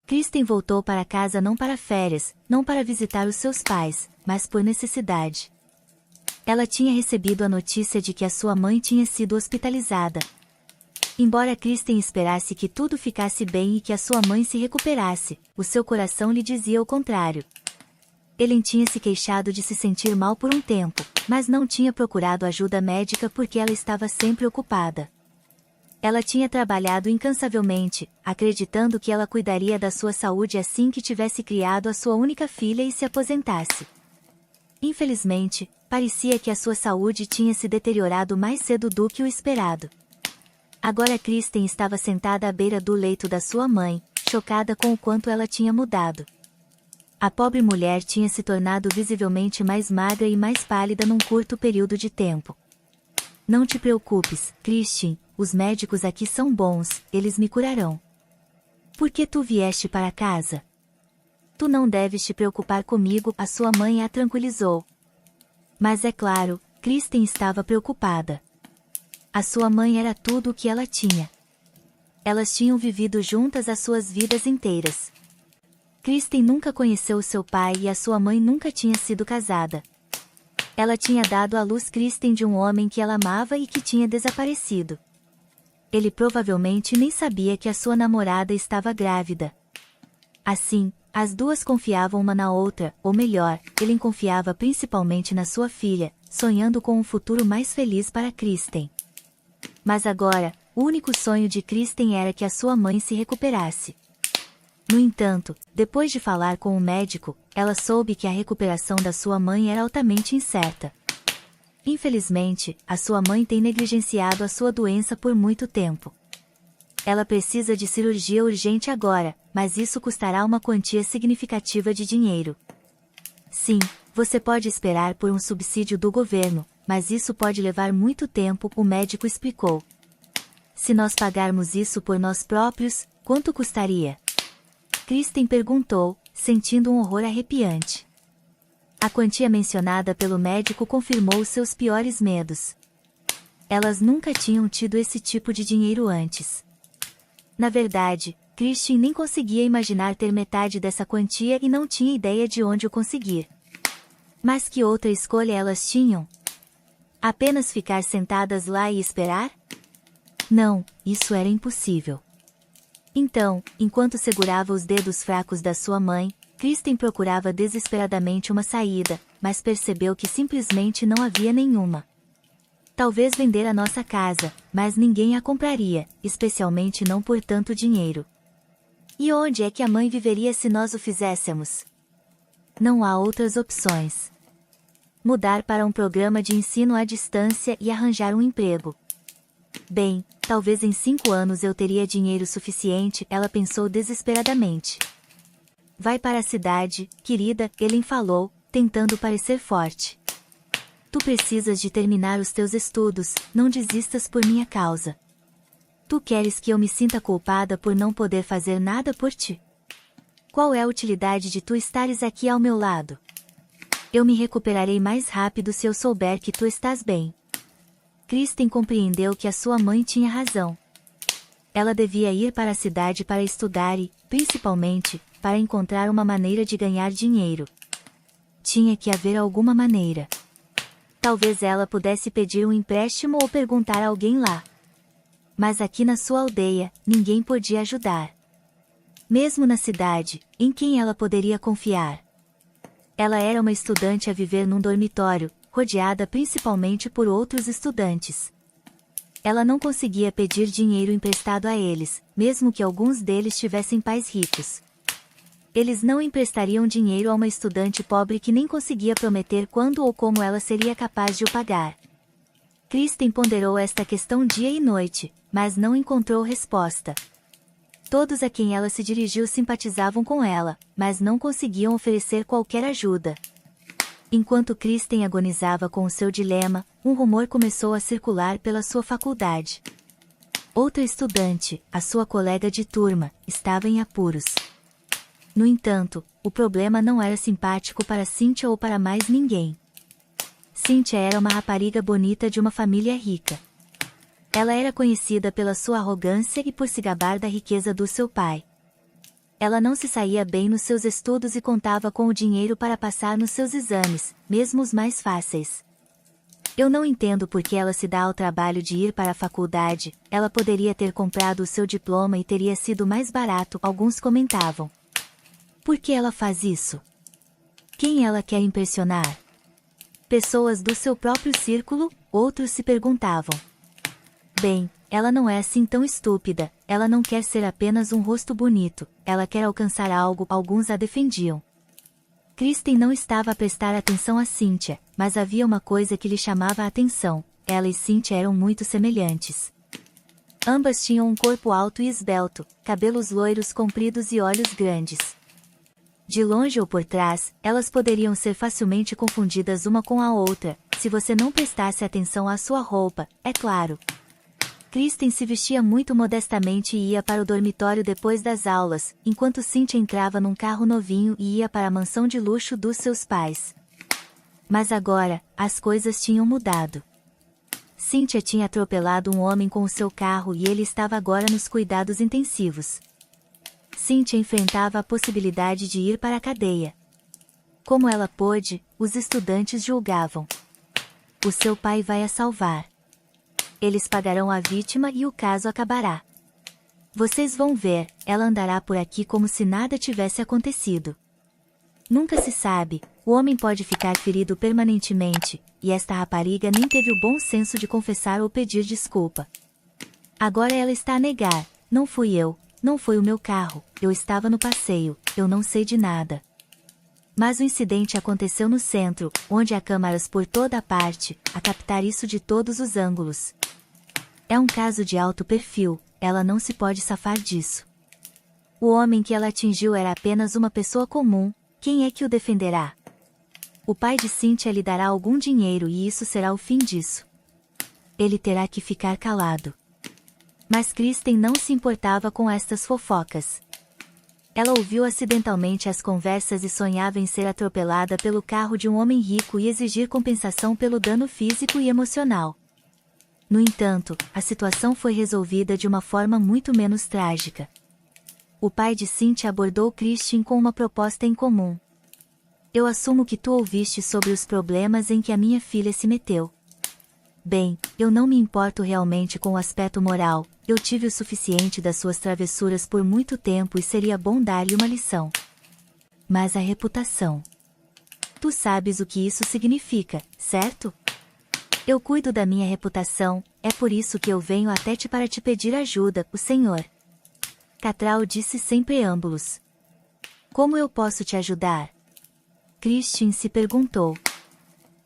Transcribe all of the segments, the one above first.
Kristen voltou para casa não para férias, não para visitar os seus pais, mas por necessidade. Ela tinha recebido a notícia de que a sua mãe tinha sido hospitalizada. Embora Kristen esperasse que tudo ficasse bem e que a sua mãe se recuperasse, o seu coração lhe dizia o contrário. Ellen tinha se queixado de se sentir mal por um tempo, mas não tinha procurado ajuda médica porque ela estava sempre ocupada. Ela tinha trabalhado incansavelmente, acreditando que ela cuidaria da sua saúde assim que tivesse criado a sua única filha e se aposentasse. Infelizmente, parecia que a sua saúde tinha se deteriorado mais cedo do que o esperado. Agora Kristen estava sentada à beira do leito da sua mãe, chocada com o quanto ela tinha mudado. A pobre mulher tinha se tornado visivelmente mais magra e mais pálida num curto período de tempo. Não te preocupes, Kristen, os médicos aqui são bons, eles me curarão. Por que tu vieste para casa? Tu não deves te preocupar comigo, a sua mãe a tranquilizou. Mas é claro, Kristen estava preocupada. A sua mãe era tudo o que ela tinha. Elas tinham vivido juntas as suas vidas inteiras. Kristen nunca conheceu seu pai e a sua mãe nunca tinha sido casada. Ela tinha dado à luz Kristen de um homem que ela amava e que tinha desaparecido. Ele provavelmente nem sabia que a sua namorada estava grávida. Assim, as duas confiavam uma na outra, ou melhor, ele confiava principalmente na sua filha, sonhando com um futuro mais feliz para Kristen. Mas agora, o único sonho de Kristen era que a sua mãe se recuperasse. No entanto, depois de falar com o médico, ela soube que a recuperação da sua mãe era altamente incerta. Infelizmente, a sua mãe tem negligenciado a sua doença por muito tempo. Ela precisa de cirurgia urgente agora, mas isso custará uma quantia significativa de dinheiro. Sim, você pode esperar por um subsídio do governo, mas isso pode levar muito tempo, o médico explicou. Se nós pagarmos isso por nós próprios, quanto custaria? Kristen perguntou, sentindo um horror arrepiante. A quantia mencionada pelo médico confirmou seus piores medos. Elas nunca tinham tido esse tipo de dinheiro antes. Na verdade, Kristen nem conseguia imaginar ter metade dessa quantia e não tinha ideia de onde o conseguir. Mas que outra escolha elas tinham? Apenas ficar sentadas lá e esperar? Não, isso era impossível. Então, enquanto segurava os dedos fracos da sua mãe, Kristen procurava desesperadamente uma saída, mas percebeu que simplesmente não havia nenhuma. Talvez vender a nossa casa, mas ninguém a compraria, especialmente não por tanto dinheiro. E onde é que a mãe viveria se nós o fizéssemos? Não há outras opções. Mudar para um programa de ensino à distância e arranjar um emprego. Bem, talvez em 5 anos eu teria dinheiro suficiente, ela pensou desesperadamente. Vai para a cidade, querida, Ellen falou, tentando parecer forte. Tu precisas de terminar os teus estudos, não desistas por minha causa. Tu queres que eu me sinta culpada por não poder fazer nada por ti? Qual é a utilidade de tu estares aqui ao meu lado? Eu me recuperarei mais rápido se eu souber que tu estás bem. Kristen compreendeu que a sua mãe tinha razão. Ela devia ir para a cidade para estudar e, principalmente, para encontrar uma maneira de ganhar dinheiro. Tinha que haver alguma maneira. Talvez ela pudesse pedir um empréstimo ou perguntar a alguém lá. Mas aqui na sua aldeia, ninguém podia ajudar. Mesmo na cidade, em quem ela poderia confiar? Ela era uma estudante a viver num dormitório, rodeada principalmente por outros estudantes. Ela não conseguia pedir dinheiro emprestado a eles, mesmo que alguns deles tivessem pais ricos. Eles não emprestariam dinheiro a uma estudante pobre que nem conseguia prometer quando ou como ela seria capaz de o pagar. Kristen ponderou esta questão dia e noite, mas não encontrou resposta. Todos a quem ela se dirigiu simpatizavam com ela, mas não conseguiam oferecer qualquer ajuda. Enquanto Kristen agonizava com o seu dilema, um rumor começou a circular pela sua faculdade. Outra estudante, a sua colega de turma, estava em apuros. No entanto, o problema não era simpático para Cynthia ou para mais ninguém. Cynthia era uma rapariga bonita de uma família rica. Ela era conhecida pela sua arrogância e por se gabar da riqueza do seu pai. Ela não se saía bem nos seus estudos e contava com o dinheiro para passar nos seus exames, mesmo os mais fáceis. Eu não entendo por que ela se dá ao trabalho de ir para a faculdade, ela poderia ter comprado o seu diploma e teria sido mais barato, alguns comentavam. Por que ela faz isso? Quem ela quer impressionar? Pessoas do seu próprio círculo, outros se perguntavam. Bem, ela não é assim tão estúpida, ela não quer ser apenas um rosto bonito, ela quer alcançar algo, alguns a defendiam. Kristen não estava a prestar atenção a Cynthia, mas havia uma coisa que lhe chamava a atenção, ela e Cynthia eram muito semelhantes. Ambas tinham um corpo alto e esbelto, cabelos loiros compridos e olhos grandes. De longe ou por trás, elas poderiam ser facilmente confundidas uma com a outra, se você não prestasse atenção à sua roupa, é claro. Kristen se vestia muito modestamente e ia para o dormitório depois das aulas, enquanto Cynthia entrava num carro novinho e ia para a mansão de luxo dos seus pais. Mas agora, as coisas tinham mudado. Cynthia tinha atropelado um homem com o seu carro e ele estava agora nos cuidados intensivos. Cynthia enfrentava a possibilidade de ir para a cadeia. Como ela pôde, os estudantes julgavam. O seu pai vai a salvar. Eles pagarão a vítima e o caso acabará. Vocês vão ver, ela andará por aqui como se nada tivesse acontecido. Nunca se sabe, o homem pode ficar ferido permanentemente, e esta rapariga nem teve o bom senso de confessar ou pedir desculpa. Agora ela está a negar, não fui eu, não foi o meu carro, eu estava no passeio, eu não sei de nada. Mas o incidente aconteceu no centro, onde há câmaras por toda a parte, a captar isso de todos os ângulos. É um caso de alto perfil, ela não se pode safar disso. O homem que ela atingiu era apenas uma pessoa comum, quem é que o defenderá? O pai de Cynthia lhe dará algum dinheiro e isso será o fim disso. Ele terá que ficar calado. Mas Kristen não se importava com estas fofocas. Ela ouviu acidentalmente as conversas e sonhava em ser atropelada pelo carro de um homem rico e exigir compensação pelo dano físico e emocional. No entanto, a situação foi resolvida de uma forma muito menos trágica. O pai de Cynthia abordou Kristen com uma proposta em comum. Eu assumo que tu ouviste sobre os problemas em que a minha filha se meteu. Bem, eu não me importo realmente com o aspecto moral, eu tive o suficiente das suas travessuras por muito tempo e seria bom dar-lhe uma lição. Mas a reputação. Tu sabes o que isso significa, certo? Eu cuido da minha reputação, é por isso que eu venho até ti para te pedir ajuda, o senhor. Cattrall disse sem preâmbulos. Como eu posso te ajudar? Kristen se perguntou.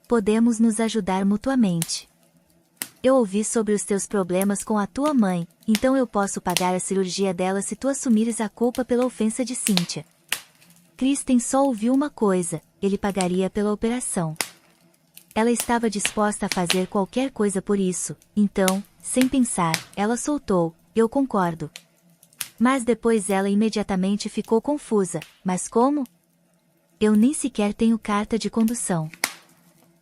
Podemos nos ajudar mutuamente. Eu ouvi sobre os teus problemas com a tua mãe, então eu posso pagar a cirurgia dela se tu assumires a culpa pela ofensa de Cynthia. Kristen só ouviu uma coisa, ele pagaria pela operação. Ela estava disposta a fazer qualquer coisa por isso, então, sem pensar, ela soltou, eu concordo. Mas depois ela imediatamente ficou confusa, mas como? Eu nem sequer tenho carta de condução.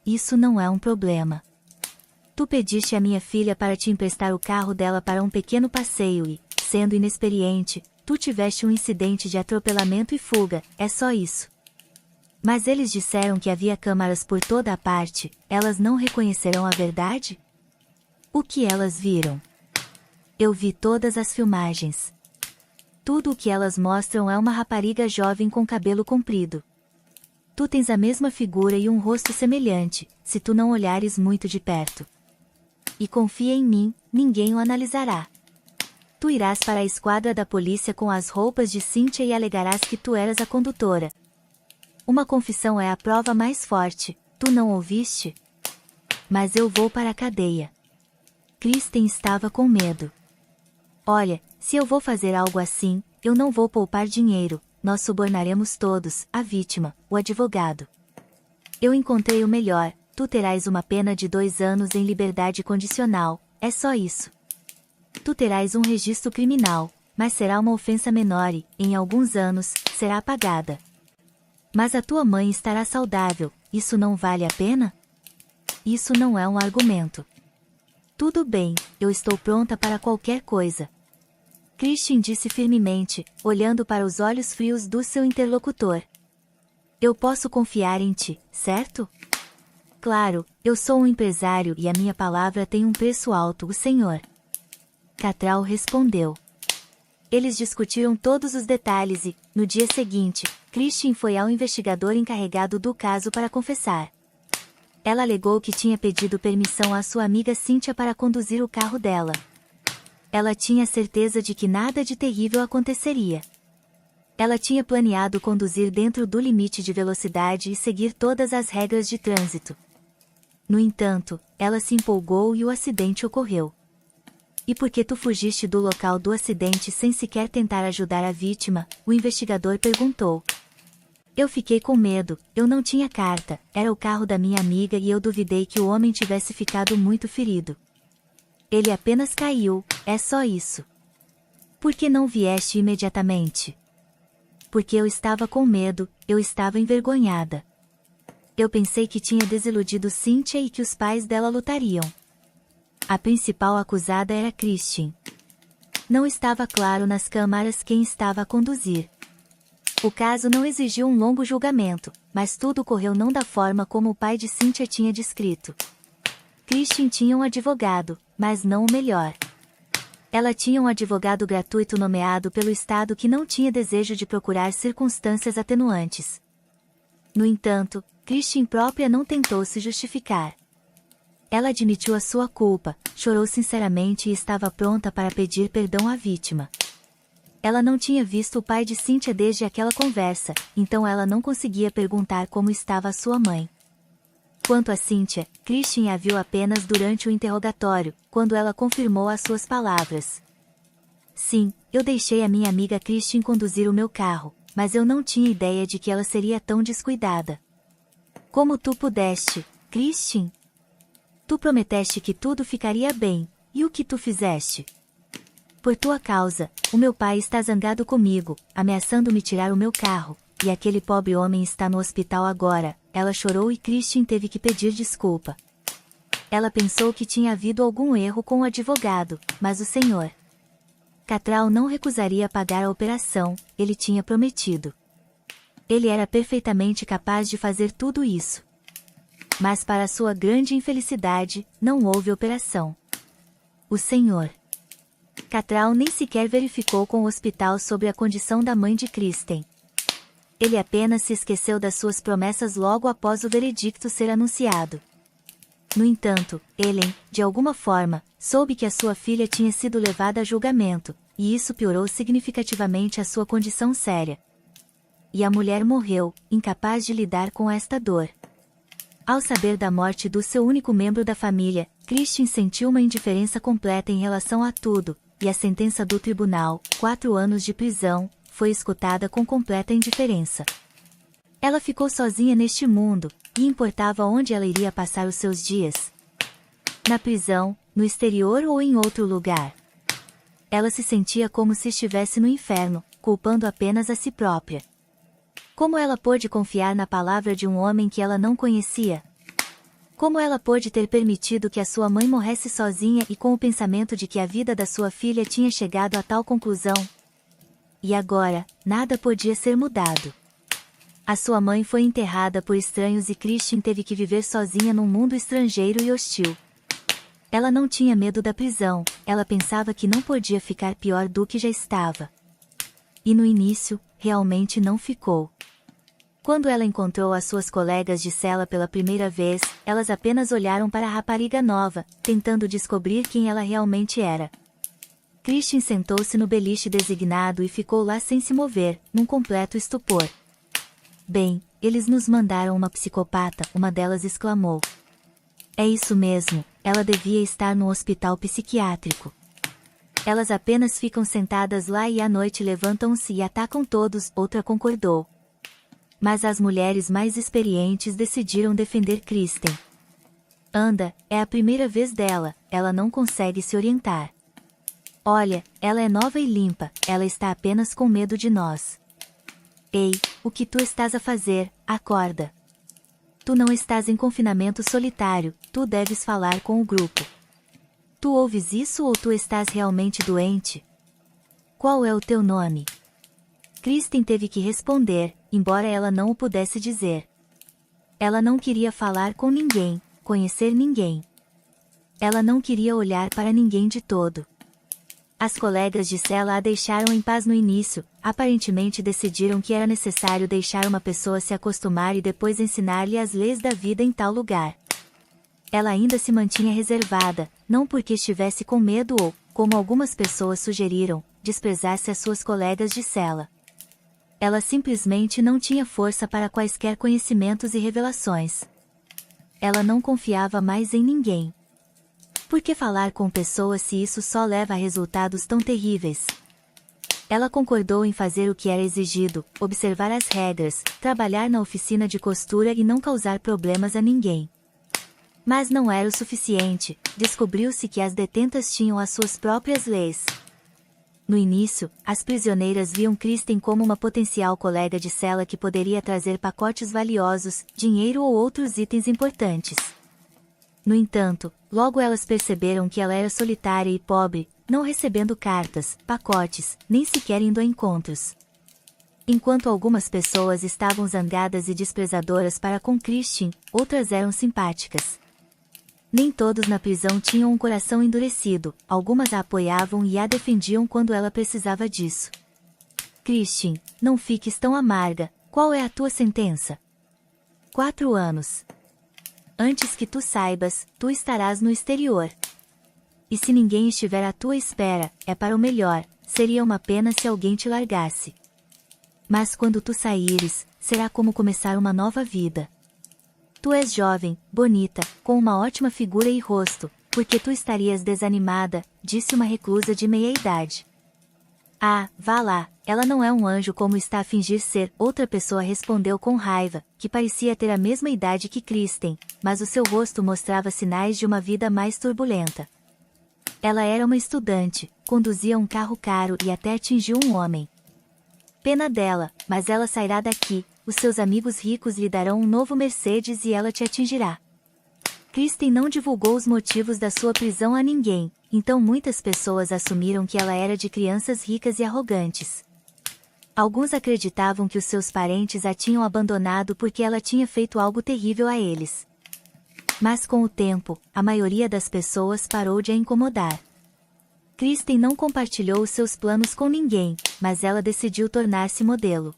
Isso não é um problema. Tu pediste a minha filha para te emprestar o carro dela para um pequeno passeio e, sendo inexperiente, tu tiveste um incidente de atropelamento e fuga, é só isso. Mas eles disseram que havia câmaras por toda a parte, elas não reconhecerão a verdade? O que elas viram? Eu vi todas as filmagens. Tudo o que elas mostram é uma rapariga jovem com cabelo comprido. Tu tens a mesma figura e um rosto semelhante, se tu não olhares muito de perto. E confia em mim, ninguém o analisará. Tu irás para a esquadra da polícia com as roupas de Cynthia e alegarás que tu eras a condutora. Uma confissão é a prova mais forte, tu não ouviste? Mas eu vou para a cadeia. Kristen estava com medo. Olha, se eu vou fazer algo assim, eu não vou poupar dinheiro, nós subornaremos todos, a vítima, o advogado. Eu encontrei o melhor, tu terás uma pena de 2 anos em liberdade condicional, é só isso. Tu terás um registro criminal, mas será uma ofensa menor e, em alguns anos, será apagada. Mas a tua mãe estará saudável, isso não vale a pena? Isso não é um argumento. Tudo bem, eu estou pronta para qualquer coisa. Christian disse firmemente, olhando para os olhos frios do seu interlocutor. Eu posso confiar em ti, certo? Claro, eu sou um empresário e a minha palavra tem um preço alto, o senhor. Cattrall respondeu. Eles discutiram todos os detalhes e, no dia seguinte, Christian foi ao investigador encarregado do caso para confessar. Ela alegou que tinha pedido permissão à sua amiga Cynthia para conduzir o carro dela. Ela tinha certeza de que nada de terrível aconteceria. Ela tinha planeado conduzir dentro do limite de velocidade e seguir todas as regras de trânsito. No entanto, ela se empolgou e o acidente ocorreu. E por que tu fugiste do local do acidente sem sequer tentar ajudar a vítima? O investigador perguntou. Eu fiquei com medo, eu não tinha carta, era o carro da minha amiga e eu duvidei que o homem tivesse ficado muito ferido. Ele apenas caiu, é só isso. Por que não vieste imediatamente? Porque eu estava com medo, eu estava envergonhada. Eu pensei que tinha desiludido Cynthia e que os pais dela lutariam. A principal acusada era Christian. Não estava claro nas câmaras quem estava a conduzir. O caso não exigiu um longo julgamento, mas tudo correu não da forma como o pai de Cynthia tinha descrito. Christian tinha um advogado, mas não o melhor. Ela tinha um advogado gratuito nomeado pelo Estado que não tinha desejo de procurar circunstâncias atenuantes. No entanto, Christian própria não tentou se justificar. Ela admitiu a sua culpa, chorou sinceramente e estava pronta para pedir perdão à vítima. Ela não tinha visto o pai de Cynthia desde aquela conversa, então ela não conseguia perguntar como estava a sua mãe. Quanto a Cynthia, Christian a viu apenas durante o interrogatório, quando ela confirmou as suas palavras. Sim, eu deixei a minha amiga Christian conduzir o meu carro, mas eu não tinha ideia de que ela seria tão descuidada. Como tu pudeste, Christian? Tu prometeste que tudo ficaria bem, e o que tu fizeste? Por tua causa, o meu pai está zangado comigo, ameaçando me tirar o meu carro, e aquele pobre homem está no hospital agora. Ela chorou e Christian teve que pedir desculpa. Ela pensou que tinha havido algum erro com o advogado, mas o Sr. Cattrall não recusaria pagar a operação, ele tinha prometido. Ele era perfeitamente capaz de fazer tudo isso. Mas para sua grande infelicidade, não houve operação. O Sr. Cattrall nem sequer verificou com o hospital sobre a condição da mãe de Kristen. Ele apenas se esqueceu das suas promessas logo após o veredicto ser anunciado. No entanto, Ellen, de alguma forma, soube que a sua filha tinha sido levada a julgamento, e isso piorou significativamente a sua condição séria. E a mulher morreu, incapaz de lidar com esta dor. Ao saber da morte do seu único membro da família, Christian sentiu uma indiferença completa em relação a tudo, e a sentença do tribunal, 4 anos de prisão, foi escutada com completa indiferença. Ela ficou sozinha neste mundo, e importava onde ela iria passar os seus dias. Na prisão, no exterior ou em outro lugar. Ela se sentia como se estivesse no inferno, culpando apenas a si própria. Como ela pôde confiar na palavra de um homem que ela não conhecia? Como ela pôde ter permitido que a sua mãe morresse sozinha e com o pensamento de que a vida da sua filha tinha chegado a tal conclusão? E agora, nada podia ser mudado. A sua mãe foi enterrada por estranhos e Christian teve que viver sozinha num mundo estrangeiro e hostil. Ela não tinha medo da prisão, ela pensava que não podia ficar pior do que já estava. E no início, realmente não ficou. Quando ela encontrou as suas colegas de cela pela primeira vez, elas apenas olharam para a rapariga nova, tentando descobrir quem ela realmente era. Christian sentou-se no beliche designado e ficou lá sem se mover, num completo estupor. Bem, eles nos mandaram uma psicopata, uma delas exclamou. É isso mesmo, ela devia estar no hospital psiquiátrico. Elas apenas ficam sentadas lá e à noite levantam-se e atacam todos, outra concordou. Mas as mulheres mais experientes decidiram defender Kristen. Anda, é a primeira vez dela, ela não consegue se orientar. Olha, ela é nova e limpa, ela está apenas com medo de nós. Ei, o que tu estás a fazer? Acorda. Tu não estás em confinamento solitário, tu deves falar com o grupo. Tu ouves isso ou tu estás realmente doente? Qual é o teu nome? Kristen teve que responder, embora ela não o pudesse dizer. Ela não queria falar com ninguém, conhecer ninguém. Ela não queria olhar para ninguém de todo. As colegas de cela a deixaram em paz no início, aparentemente decidiram que era necessário deixar uma pessoa se acostumar e depois ensinar-lhe as leis da vida em tal lugar. Ela ainda se mantinha reservada, não porque estivesse com medo ou, como algumas pessoas sugeriram, desprezasse as suas colegas de cela. Ela simplesmente não tinha força para quaisquer conhecimentos e revelações. Ela não confiava mais em ninguém. Por que falar com pessoas se isso só leva a resultados tão terríveis? Ela concordou em fazer o que era exigido, observar as regras, trabalhar na oficina de costura e não causar problemas a ninguém. Mas não era o suficiente, descobriu-se que as detentas tinham as suas próprias leis. No início, as prisioneiras viam Kristen como uma potencial colega de cela que poderia trazer pacotes valiosos, dinheiro ou outros itens importantes. No entanto, logo elas perceberam que ela era solitária e pobre, não recebendo cartas, pacotes, nem sequer indo a encontros. Enquanto algumas pessoas estavam zangadas e desprezadoras para com Kristen, outras eram simpáticas. Nem todos na prisão tinham um coração endurecido, algumas a apoiavam e a defendiam quando ela precisava disso. Kristen, não fiques tão amarga, qual é a tua sentença? 4 anos. Antes que tu saibas, tu estarás no exterior. E se ninguém estiver à tua espera, é para o melhor, seria uma pena se alguém te largasse. Mas quando tu saíres, será como começar uma nova vida. Tu és jovem, bonita, com uma ótima figura e rosto, porque tu estarias desanimada, disse uma reclusa de meia-idade. Ah, vá lá, ela não é um anjo como está a fingir ser, outra pessoa respondeu com raiva, que parecia ter a mesma idade que Kristen, mas o seu rosto mostrava sinais de uma vida mais turbulenta. Ela era uma estudante, conduzia um carro caro e até atingiu um homem. Pena dela, mas ela sairá daqui, os seus amigos ricos lhe darão um novo Mercedes e ela te atingirá. Kristen não divulgou os motivos da sua prisão a ninguém, então muitas pessoas assumiram que ela era de crianças ricas e arrogantes. Alguns acreditavam que os seus parentes a tinham abandonado porque ela tinha feito algo terrível a eles. Mas com o tempo, a maioria das pessoas parou de a incomodar. Kristen não compartilhou os seus planos com ninguém, mas ela decidiu tornar-se modelo.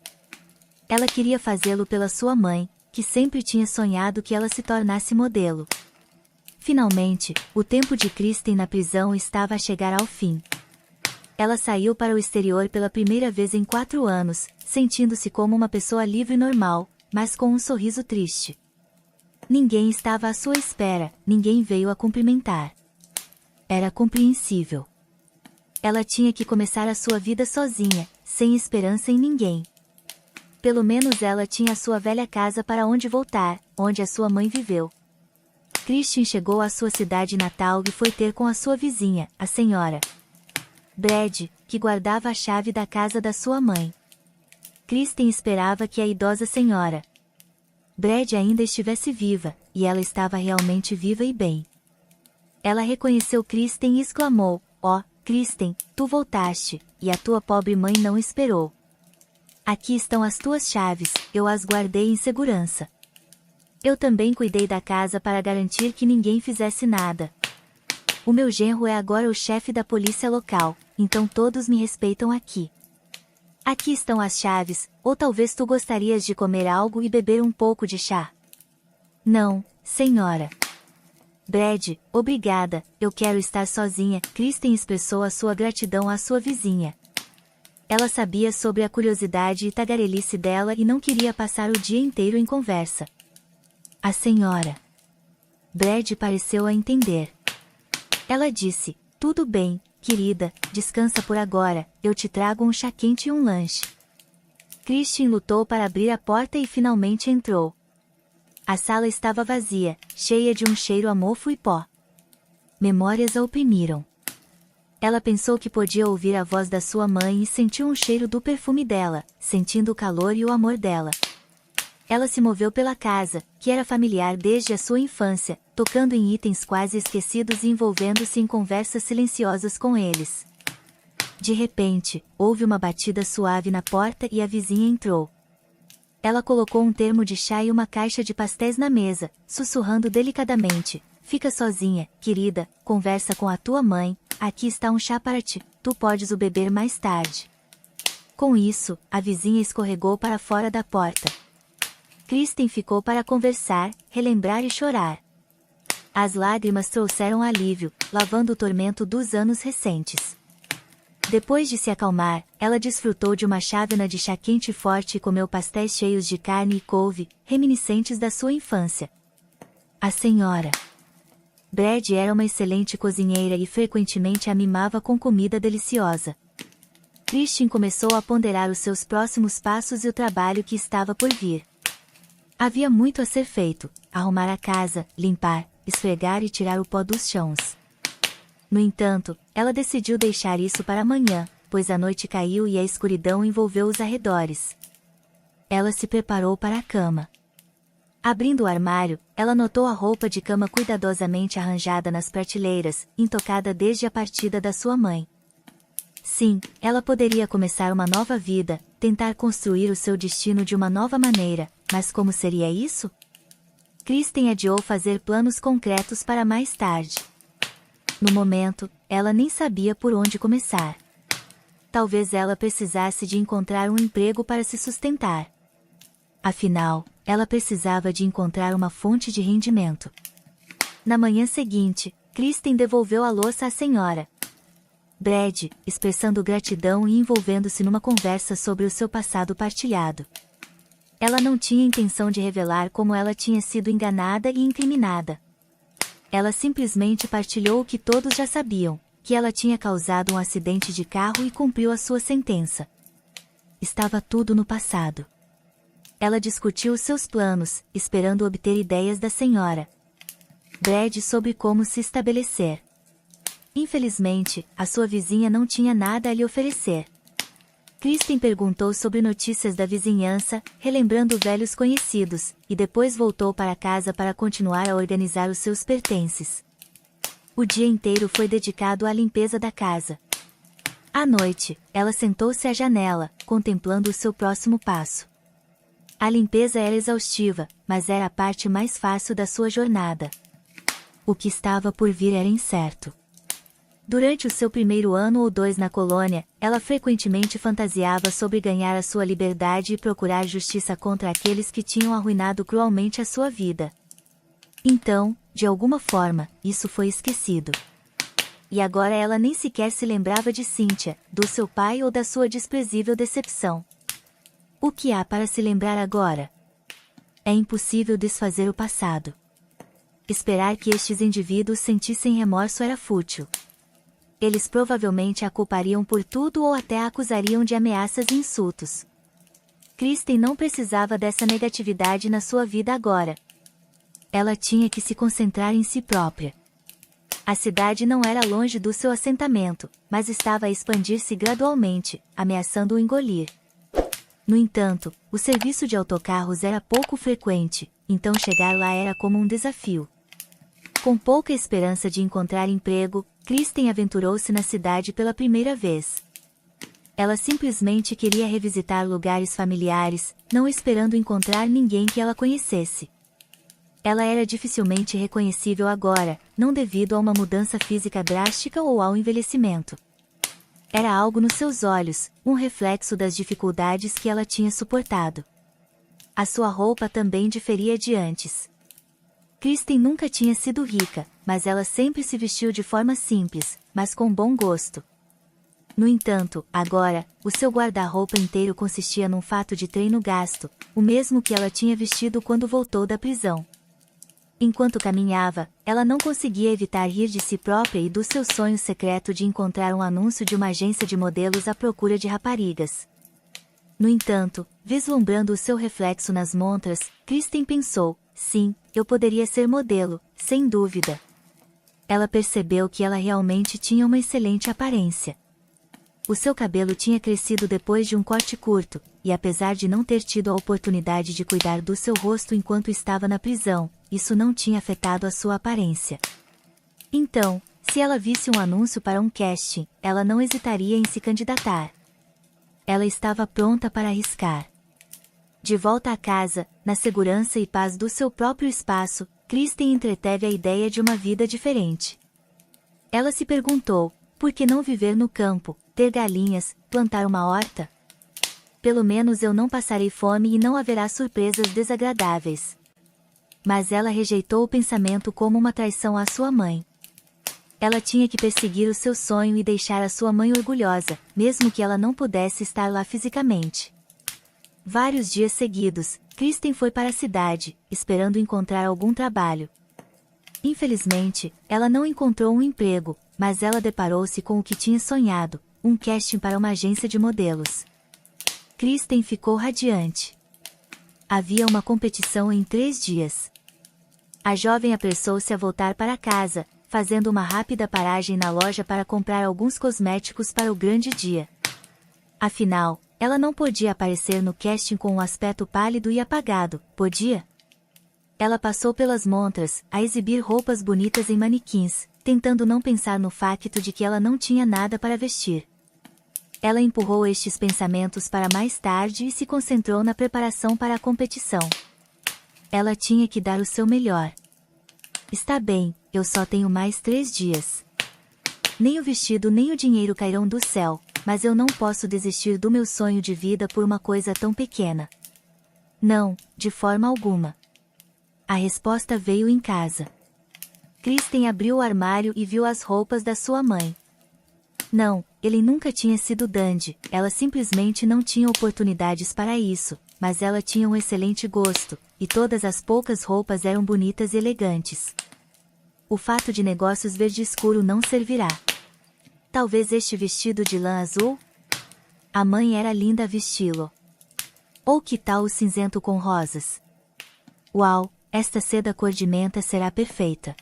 Ela queria fazê-lo pela sua mãe, que sempre tinha sonhado que ela se tornasse modelo. Finalmente, o tempo de Kristen na prisão estava a chegar ao fim. Ela saiu para o exterior pela primeira vez em 4 anos, sentindo-se como uma pessoa livre e normal, mas com um sorriso triste. Ninguém estava à sua espera, ninguém veio a cumprimentar. Era compreensível. Ela tinha que começar a sua vida sozinha, sem esperança em ninguém. Pelo menos ela tinha a sua velha casa para onde voltar, onde a sua mãe viveu. Kristen chegou à sua cidade natal e foi ter com a sua vizinha, a senhora Brad, que guardava a chave da casa da sua mãe. Kristen esperava que a idosa senhora Brad ainda estivesse viva, e ela estava realmente viva e bem. Ela reconheceu Kristen e exclamou, "Oh, Kristen, tu voltaste, e a tua pobre mãe não esperou. Aqui estão as tuas chaves, eu as guardei em segurança. Eu também cuidei da casa para garantir que ninguém fizesse nada. O meu genro é agora o chefe da polícia local, então todos me respeitam aqui. Aqui estão as chaves, ou talvez tu gostarias de comer algo e beber um pouco de chá?" "Não, senhora." "Brad, obrigada, eu quero estar sozinha." Kristen expressou a sua gratidão à sua vizinha. Ela sabia sobre a curiosidade e tagarelice dela e não queria passar o dia inteiro em conversa. A senhora Brad pareceu a entender. Ela disse, "Tudo bem, querida, descansa por agora, eu te trago um chá quente e um lanche." Kristen lutou para abrir a porta e finalmente entrou. A sala estava vazia, cheia de um cheiro a mofo e pó. Memórias a oprimiram. Ela pensou que podia ouvir a voz da sua mãe e sentiu um cheiro do perfume dela, sentindo o calor e o amor dela. Ela se moveu pela casa, que era familiar desde a sua infância, tocando em itens quase esquecidos e envolvendo-se em conversas silenciosas com eles. De repente, houve uma batida suave na porta e a vizinha entrou. Ela colocou um termo de chá e uma caixa de pastéis na mesa, sussurrando delicadamente: "Fica sozinha, querida, conversa com a tua mãe, aqui está um chá para ti, tu podes o beber mais tarde." Com isso, a vizinha escorregou para fora da porta. Kristen ficou para conversar, relembrar e chorar. As lágrimas trouxeram alívio, lavando o tormento dos anos recentes. Depois de se acalmar, ela desfrutou de uma chávena de chá quente e forte e comeu pastéis cheios de carne e couve, reminiscentes da sua infância. A senhora Brad era uma excelente cozinheira e frequentemente a mimava com comida deliciosa. Kristen começou a ponderar os seus próximos passos e o trabalho que estava por vir. Havia muito a ser feito: arrumar a casa, limpar, esfregar e tirar o pó dos chãos. No entanto, ela decidiu deixar isso para amanhã, pois a noite caiu e a escuridão envolveu os arredores. Ela se preparou para a cama. Abrindo o armário, ela notou a roupa de cama cuidadosamente arranjada nas prateleiras, intocada desde a partida da sua mãe. Sim, ela poderia começar uma nova vida, tentar construir o seu destino de uma nova maneira, mas como seria isso? Kristen adiou fazer planos concretos para mais tarde. No momento, ela nem sabia por onde começar. Talvez ela precisasse de encontrar um emprego para se sustentar. Afinal, ela precisava de encontrar uma fonte de rendimento. Na manhã seguinte, Kristen devolveu a louça à senhora Brad, expressando gratidão e envolvendo-se numa conversa sobre o seu passado partilhado. Ela não tinha intenção de revelar como ela tinha sido enganada e incriminada. Ela simplesmente partilhou o que todos já sabiam, que ela tinha causado um acidente de carro e cumpriu a sua sentença. Estava tudo no passado. Ela discutiu os seus planos, esperando obter ideias da senhora Brad sobre como se estabelecer. Infelizmente, a sua vizinha não tinha nada a lhe oferecer. Kristen perguntou sobre notícias da vizinhança, relembrando velhos conhecidos, e depois voltou para casa para continuar a organizar os seus pertences. O dia inteiro foi dedicado à limpeza da casa. À noite, ela sentou-se à janela, contemplando o seu próximo passo. A limpeza era exaustiva, mas era a parte mais fácil da sua jornada. O que estava por vir era incerto. Durante o seu primeiro ano ou 2 na colônia, ela frequentemente fantasiava sobre ganhar a sua liberdade e procurar justiça contra aqueles que tinham arruinado cruelmente a sua vida. Então, de alguma forma, isso foi esquecido. E agora ela nem sequer se lembrava de Cynthia, do seu pai ou da sua desprezível decepção. O que há para se lembrar agora? É impossível desfazer o passado. Esperar que estes indivíduos sentissem remorso era fútil. Eles provavelmente a culpariam por tudo ou até a acusariam de ameaças e insultos. Kristen não precisava dessa negatividade na sua vida agora. Ela tinha que se concentrar em si própria. A cidade não era longe do seu assentamento, mas estava a expandir-se gradualmente, ameaçando o engolir. No entanto, o serviço de autocarros era pouco frequente, então chegar lá era como um desafio. Com pouca esperança de encontrar emprego, Kristen aventurou-se na cidade pela primeira vez. Ela simplesmente queria revisitar lugares familiares, não esperando encontrar ninguém que ela conhecesse. Ela era dificilmente reconhecível agora, não devido a uma mudança física drástica ou ao envelhecimento. Era algo nos seus olhos, um reflexo das dificuldades que ela tinha suportado. A sua roupa também diferia de antes. Kristen nunca tinha sido rica, mas ela sempre se vestiu de forma simples, mas com bom gosto. No entanto, agora, o seu guarda-roupa inteiro consistia num fato de treino gasto, o mesmo que ela tinha vestido quando voltou da prisão. Enquanto caminhava, ela não conseguia evitar rir de si própria e do seu sonho secreto de encontrar um anúncio de uma agência de modelos à procura de raparigas. No entanto, vislumbrando o seu reflexo nas montras, Kristen pensou: sim, eu poderia ser modelo, sem dúvida. Ela percebeu que ela realmente tinha uma excelente aparência. O seu cabelo tinha crescido depois de um corte curto, e apesar de não ter tido a oportunidade de cuidar do seu rosto enquanto estava na prisão, isso não tinha afetado a sua aparência. Então, Se ela visse um anúncio para um casting, ela não hesitaria em se candidatar. Ela estava pronta para arriscar. De volta à casa, na segurança e paz do seu próprio espaço, Kristen entreteve a ideia de uma vida diferente. Ela se perguntou, por que não viver no campo, ter galinhas, plantar uma horta? Pelo menos eu não passarei fome e não haverá surpresas desagradáveis. Mas ela rejeitou o pensamento como uma traição à sua mãe. Ela tinha que perseguir o seu sonho e deixar a sua mãe orgulhosa, mesmo que ela não pudesse estar lá fisicamente. Vários dias seguidos, Kristen foi para a cidade, esperando encontrar algum trabalho. Infelizmente, ela não encontrou um emprego, mas ela deparou-se com o que tinha sonhado, um casting para uma agência de modelos. Kristen ficou radiante. Havia uma competição em 3 dias. A jovem apressou-se a voltar para casa, fazendo uma rápida paragem na loja para comprar alguns cosméticos para o grande dia. Afinal, ela não podia aparecer no casting com um aspecto pálido e apagado, podia? Ela passou pelas montras, a exibir roupas bonitas em manequins, tentando não pensar no facto de que ela não tinha nada para vestir. Ela empurrou estes pensamentos para mais tarde e se concentrou na preparação para a competição. Ela tinha que dar o seu melhor. Está bem, eu só tenho mais 3 dias. Nem o vestido nem o dinheiro cairão do céu, mas eu não posso desistir do meu sonho de vida por uma coisa tão pequena. Não, de forma alguma. A resposta veio em casa. Kristen abriu o armário e viu as roupas da sua mãe. Não, ele nunca tinha sido dandy, ela simplesmente não tinha oportunidades para isso, mas ela tinha um excelente gosto, e todas as poucas roupas eram bonitas e elegantes. O fato de negócios verde escuro não servirá. Talvez este vestido de lã azul? A mãe era linda a vesti-lo. Ou que tal o cinzento com rosas? Uau, esta seda cor de menta será perfeita.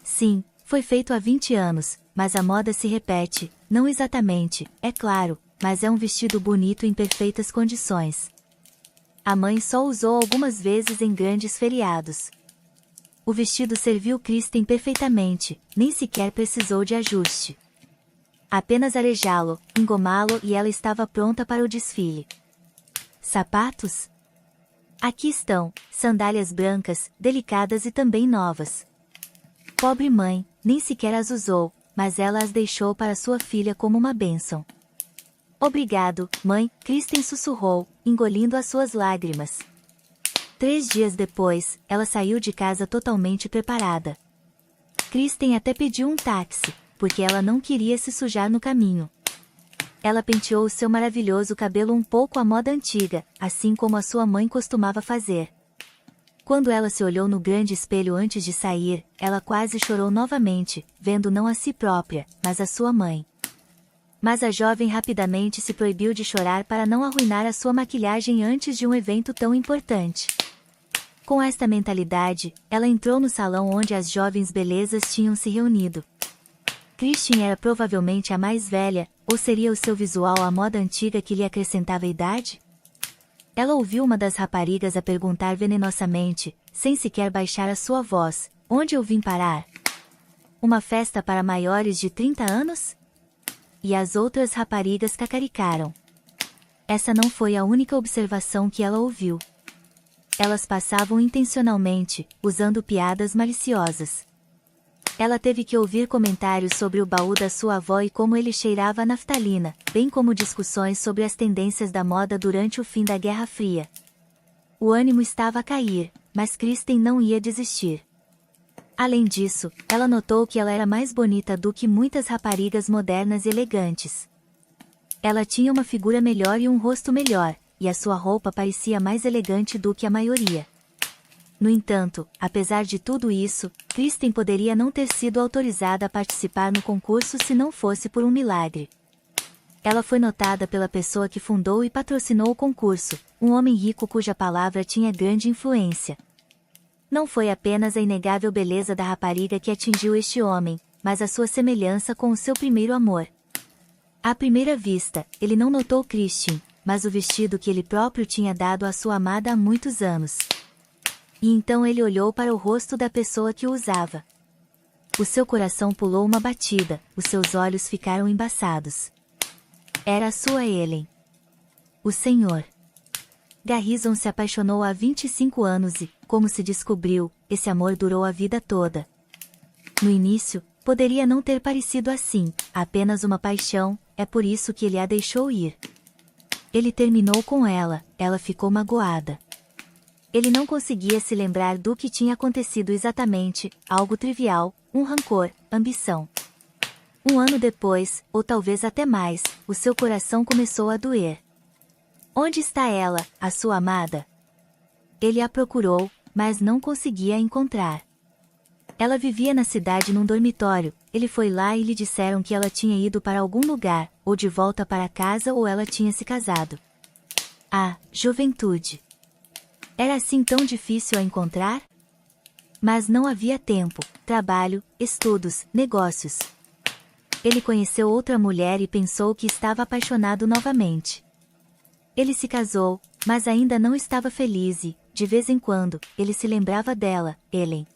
Sim, foi feito há 20 anos, mas a moda se repete, não exatamente, é claro, mas é um vestido bonito em perfeitas condições. A mãe só usou algumas vezes em grandes feriados. O vestido serviu Kristen perfeitamente, nem sequer precisou de ajuste. Apenas arejá-lo, engomá-lo e ela estava pronta para o desfile. Sapatos? Aqui estão, sandálias brancas, delicadas e também novas. Pobre mãe, nem sequer as usou, mas ela as deixou para sua filha como uma bênção. Obrigado, mãe, Kristen sussurrou, engolindo as suas lágrimas. 3 dias depois, ela saiu de casa totalmente preparada. Kristen até pediu um táxi, porque ela não queria se sujar no caminho. Ela penteou seu maravilhoso cabelo um pouco à moda antiga, assim como a sua mãe costumava fazer. Quando ela se olhou no grande espelho antes de sair, ela quase chorou novamente, vendo não a si própria, mas a sua mãe. Mas a jovem rapidamente se proibiu de chorar para não arruinar a sua maquilhagem antes de um evento tão importante. Com esta mentalidade, ela entrou no salão onde as jovens belezas tinham se reunido. Kristen era provavelmente a mais velha, ou seria o seu visual a moda antiga que lhe acrescentava idade? Ela ouviu uma das raparigas a perguntar venenosamente, sem sequer baixar a sua voz, onde eu vim parar? Uma festa para maiores de 30 anos? E as outras raparigas cacaricaram. Essa não foi a única observação que ela ouviu. Elas passavam intencionalmente, usando piadas maliciosas. Ela teve que ouvir comentários sobre o baú da sua avó e como ele cheirava a naftalina, bem como discussões sobre as tendências da moda durante o fim da Guerra Fria. O ânimo estava a cair, mas Kristen não ia desistir. Além disso, ela notou que ela era mais bonita do que muitas raparigas modernas e elegantes. Ela tinha uma figura melhor e um rosto melhor, e a sua roupa parecia mais elegante do que a maioria. No entanto, apesar de tudo isso, Kristen poderia não ter sido autorizada a participar no concurso se não fosse por um milagre. Ela foi notada pela pessoa que fundou e patrocinou o concurso, um homem rico cuja palavra tinha grande influência. Não foi apenas a inegável beleza da rapariga que atingiu este homem, mas a sua semelhança com o seu primeiro amor. À primeira vista, ele não notou Kristen, mas o vestido que ele próprio tinha dado à sua amada há muitos anos. E então ele olhou para o rosto da pessoa que o usava. O seu coração pulou uma batida, os seus olhos ficaram embaçados. Era a sua Ellen. O Sr. Garrison se apaixonou há 25 anos e, como se descobriu, esse amor durou a vida toda. No início, poderia não ter parecido assim, apenas uma paixão, é por isso que ele a deixou ir. Ele terminou com ela, ela ficou magoada. Ele não conseguia se lembrar do que tinha acontecido exatamente, algo trivial, um rancor, ambição. Um ano depois, ou talvez até mais, o seu coração começou a doer. Onde está ela, a sua amada? Ele a procurou, mas não conseguia a encontrar. Ela vivia na cidade num dormitório, ele foi lá e lhe disseram que ela tinha ido para algum lugar, ou de volta para casa ou ela tinha se casado. Ah, juventude! Era assim tão difícil a encontrar? Mas não havia tempo, trabalho, estudos, negócios. Ele conheceu outra mulher e pensou que estava apaixonado novamente. Ele se casou, mas ainda não estava feliz e, de vez em quando, ele se lembrava dela, Ellen.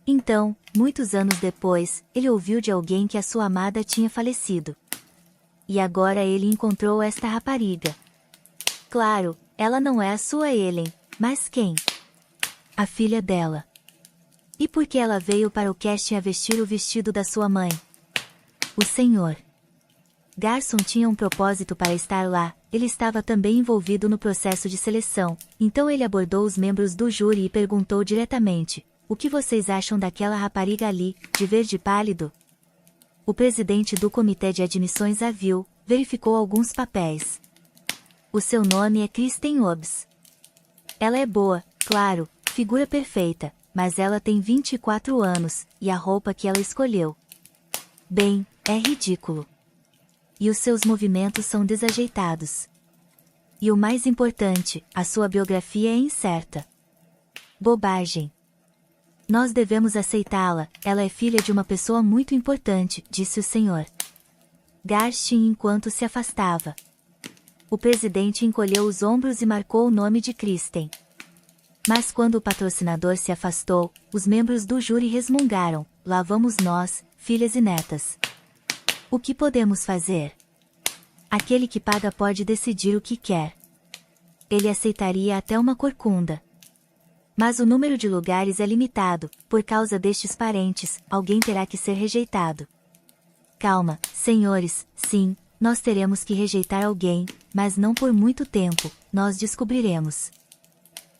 Então, muitos anos depois, ele ouviu de alguém que a sua amada tinha falecido. E agora ele encontrou esta rapariga. Claro, ela não é a sua Ellen, mas quem? A filha dela. E por que ela veio para o casting a vestir o vestido da sua mãe? O Sr. Garson tinha um propósito para estar lá, ele estava também envolvido no processo de seleção, então ele abordou os membros do júri e perguntou diretamente: o que vocês acham daquela rapariga ali, de verde pálido? O presidente do comitê de admissões a viu, verificou alguns papéis. O seu nome é Kristen Hobbs. Ela é boa, claro, figura perfeita, mas ela tem 24 anos, e a roupa que ela escolheu. Bem, é ridículo. E os seus movimentos são desajeitados. E o mais importante, a sua biografia é incerta. Bobagem. Nós devemos aceitá-la, ela é filha de uma pessoa muito importante, disse o Sr. Garstein enquanto se afastava. O presidente encolheu os ombros e marcou o nome de Kristen. Mas quando o patrocinador se afastou, os membros do júri resmungaram: lá vamos nós, filhas e netas. O que podemos fazer? Aquele que paga pode decidir o que quer. Ele aceitaria até uma corcunda. Mas o número de lugares é limitado, por causa destes parentes, alguém terá que ser rejeitado. Calma, senhores, sim, nós teremos que rejeitar alguém, mas não por muito tempo, nós descobriremos.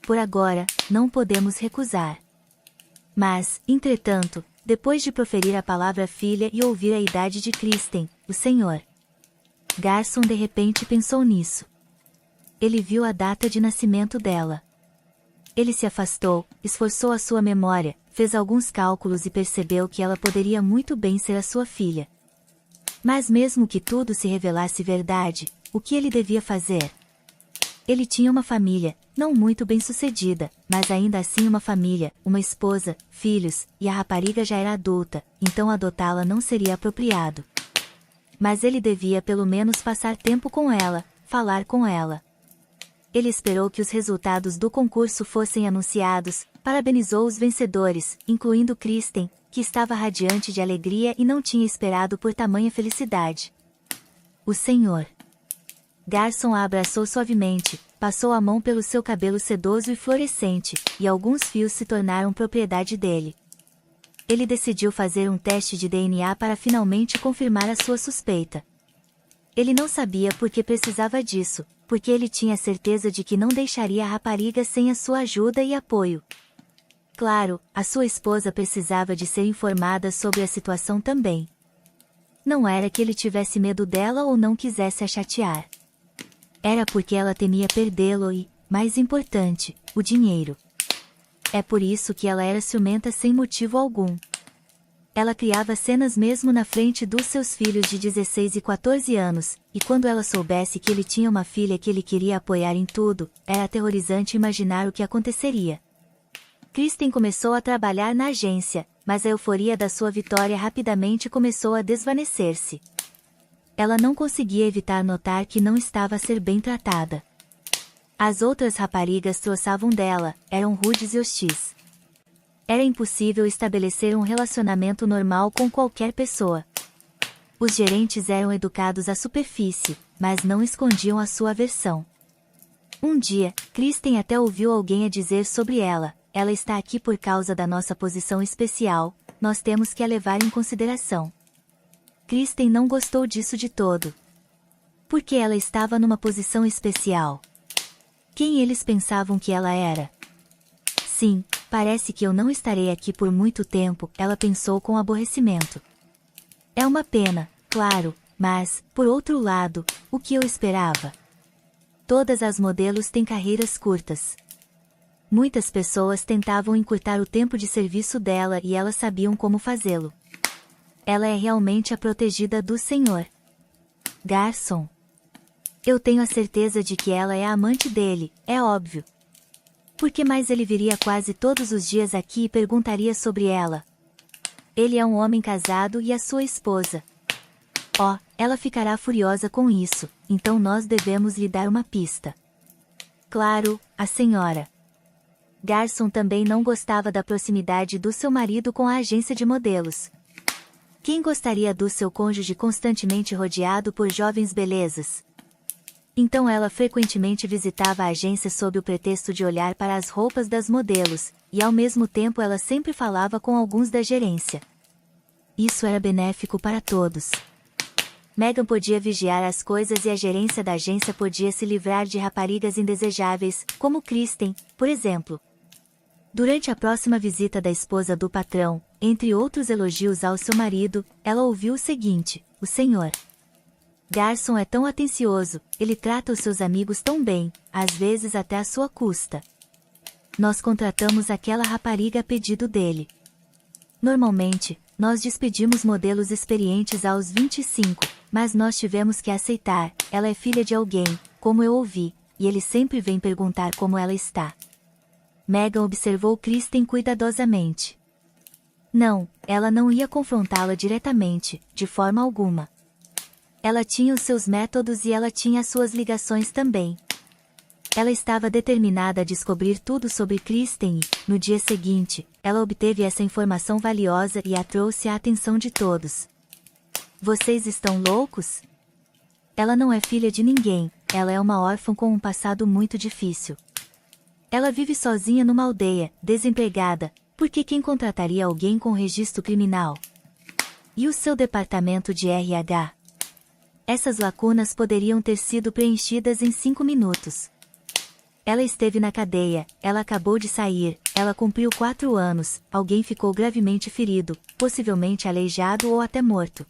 Por agora, não podemos recusar. Mas, entretanto, depois de proferir a palavra filha e ouvir a idade de Kristen, o Sr. Garson de repente pensou nisso. Ele viu a data de nascimento dela. Ele se afastou, esforçou a sua memória, fez alguns cálculos e percebeu que ela poderia muito bem ser a sua filha. Mas mesmo que tudo se revelasse verdade, o que ele devia fazer? Ele tinha uma família, não muito bem-sucedida, mas ainda assim uma família, uma esposa, filhos, e a rapariga já era adulta, então adotá-la não seria apropriado. Mas ele devia pelo menos passar tempo com ela, falar com ela. Ele esperou que os resultados do concurso fossem anunciados, parabenizou os vencedores, incluindo Kristen, que estava radiante de alegria e não tinha esperado por tamanha felicidade. O Sr. Garson a abraçou suavemente, passou a mão pelo seu cabelo sedoso e florescente, e alguns fios se tornaram propriedade dele. Ele decidiu fazer um teste de DNA para finalmente confirmar a sua suspeita. Ele não sabia por que precisava disso, porque ele tinha certeza de que não deixaria a rapariga sem a sua ajuda e apoio. Claro, a sua esposa precisava de ser informada sobre a situação também. Não era que ele tivesse medo dela ou não quisesse a chatear. Era porque ela temia perdê-lo e, mais importante, o dinheiro. É por isso que ela era ciumenta sem motivo algum. Ela criava cenas mesmo na frente dos seus filhos de 16 e 14 anos, e quando ela soubesse que ele tinha uma filha que ele queria apoiar em tudo, era aterrorizante imaginar o que aconteceria. Kristen começou a trabalhar na agência, mas a euforia da sua vitória rapidamente começou a desvanecer-se. Ela não conseguia evitar notar que não estava a ser bem tratada. As outras raparigas troçavam dela, eram rudes e hostis. Era impossível estabelecer um relacionamento normal com qualquer pessoa. Os gerentes eram educados à superfície, mas não escondiam a sua aversão. Um dia, Kristen até ouviu alguém a dizer sobre ela: ela está aqui por causa da nossa posição especial, nós temos que a levar em consideração. Kristen não gostou disso de todo. Porque ela estava numa posição especial. Quem eles pensavam que ela era? Sim, parece que eu não estarei aqui por muito tempo, ela pensou com aborrecimento. É uma pena, claro, mas, por outro lado, o que eu esperava? Todas as modelos têm carreiras curtas. Muitas pessoas tentavam encurtar o tempo de serviço dela e elas sabiam como fazê-lo. Ela é realmente a protegida do Senhor. Garçom. Eu tenho a certeza de que ela é a amante dele, é óbvio. Por que mais ele viria quase todos os dias aqui e perguntaria sobre ela? Ele é um homem casado e a sua esposa. Oh, ela ficará furiosa com isso, então nós devemos lhe dar uma pista. Claro, a senhora. Garçom também não gostava da proximidade do seu marido com a agência de modelos. Quem gostaria do seu cônjuge constantemente rodeado por jovens belezas? Então ela frequentemente visitava a agência sob o pretexto de olhar para as roupas das modelos, e ao mesmo tempo ela sempre falava com alguns da gerência. Isso era benéfico para todos. Megan podia vigiar as coisas e a gerência da agência podia se livrar de raparigas indesejáveis, como Kristen, por exemplo. Durante a próxima visita da esposa do patrão, entre outros elogios ao seu marido, ela ouviu o seguinte: o senhor Garçom é tão atencioso, ele trata os seus amigos tão bem, às vezes até à sua custa. Nós contratamos aquela rapariga a pedido dele. Normalmente, nós despedimos modelos experientes aos 25, mas nós tivemos que aceitar, ela é filha de alguém, como eu ouvi, e ele sempre vem perguntar como ela está. Megan observou Kristen cuidadosamente. Não, ela não ia confrontá-la diretamente, de forma alguma. Ela tinha os seus métodos e ela tinha as suas ligações também. Ela estava determinada a descobrir tudo sobre Kristen e, no dia seguinte, ela obteve essa informação valiosa e a trouxe à atenção de todos. Vocês estão loucos? Ela não é filha de ninguém, ela é uma órfã com um passado muito difícil. Ela vive sozinha numa aldeia, desempregada, porque quem contrataria alguém com registro criminal? E o seu departamento de RH? Essas lacunas poderiam ter sido preenchidas em 5 minutos. Ela esteve na cadeia, ela acabou de sair, ela cumpriu 4 anos, alguém ficou gravemente ferido, possivelmente aleijado ou até morto.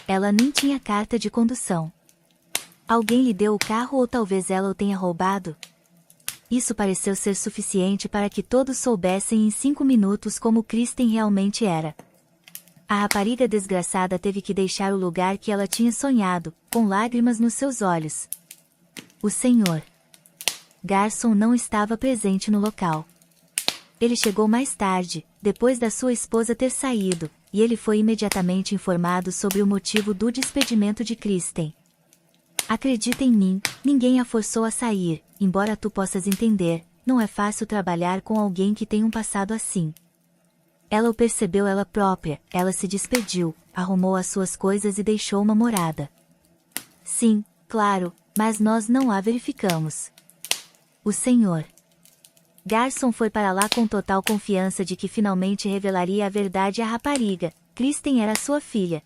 Ela nem tinha carta de condução. Alguém lhe deu o carro ou talvez ela o tenha roubado? Isso pareceu ser suficiente para que todos soubessem em 5 minutos como Kristen realmente era. A rapariga desgraçada teve que deixar o lugar que ela tinha sonhado, com lágrimas nos seus olhos. O senhor Garçom não estava presente no local. Ele chegou mais tarde, depois da sua esposa ter saído, e ele foi imediatamente informado sobre o motivo do despedimento de Kristen. Acredita em mim, ninguém a forçou a sair, embora tu possas entender, não é fácil trabalhar com alguém que tem um passado assim. Ela o percebeu ela própria, ela se despediu, arrumou as suas coisas e deixou uma morada. Sim, claro, mas nós não a verificamos. O senhor Garçom foi para lá com total confiança de que finalmente revelaria a verdade à rapariga. Kristen era sua filha.